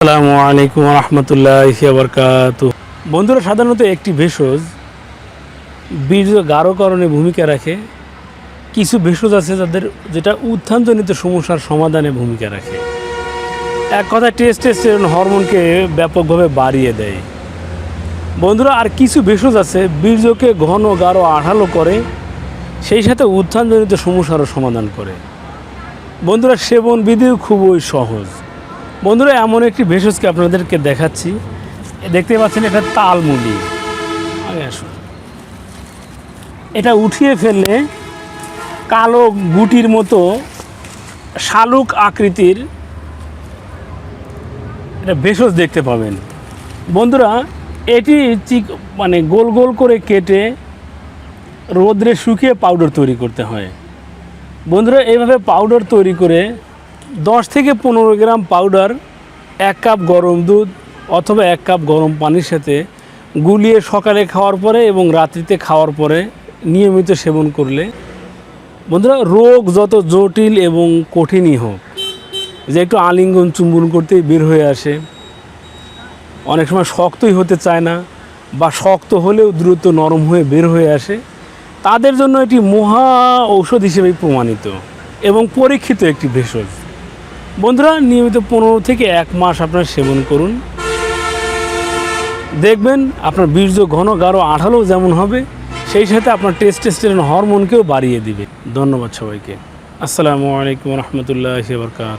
আসসালামু আলাইকুম রহমতুল্লাহি ওয়া বারাকাতুহু। বন্ধুরা, সাধারণত একটি ভেষজ বীর্য গাঢ়করণে ভূমিকা রাখে। কিছু ভেষজ আছে যাদের যেটা উত্থানজনিত সমস্যার সমাধানে ভূমিকা রাখে। এক কথায় টেস্টোস্টেরন হরমোনকে ব্যাপকভাবে বাড়িয়ে দেয়। বন্ধুরা, আর কিছু ভেষজ আছে বীর্যকে ঘন গাঢ় আঠালো করে, সেই সাথে উত্থানজনিত সমস্যারও সমাধান করে। বন্ধুরা, সেবন বিধিও খুবই সহজ। বন্ধুরা, এমন একটি ভেষজকে আপনাদেরকে দেখাচ্ছি। দেখতে পাচ্ছেন, এটা তালমুলি। আগে আসুন। এটা উঠিয়ে ফেললে কালো গুটির মতো শালুক আকৃতির এটা ভেষজ দেখতে পাবেন। বন্ধুরা, এটি গোল গোল করে কেটে রোদ্রে শুকিয়ে পাউডার তৈরি করতে হয়। বন্ধুরা, এইভাবে পাউডার তৈরি করে 10 থেকে 15 গ্রাম পাউডার 1 কাপ গরম দুধ অথবা 1 কাপ গরম পানির সাথে গুলিয়ে সকালে খাওয়ার পরে এবং রাত্রিতে খাওয়ার পরে নিয়মিত সেবন করলে বন্ধুরা, রোগ যত জটিল এবং কঠিনই হোক, যে একটু আলিঙ্গন চুম্বন করতেই বের হয়ে আসে, অনেক সময় শক্তই হতে চায় না বা শক্ত হলেও দ্রুত নরম হয়ে বের হয়ে আসে, তাদের জন্য এটি মহা ঔষধ হিসেবেই প্রমাণিত এবং পরীক্ষিত একটি ভেষজ। বন্ধুরা, নিয়মিত 15 থেকে 1 মাস আপনারা সেবন করুন। দেখবেন আপনার বীর্য ঘন গাঢ় আঠালো যেমন হবে, সেই সাথে আপনার টেস্টোস্টেরন হরমোনকেও বাড়িয়ে দিবে। ধন্যবাদ সবাইকে। আসসালামু আলাইকুম রহমতুল্লাহি ওয়া বারাকাতুহু।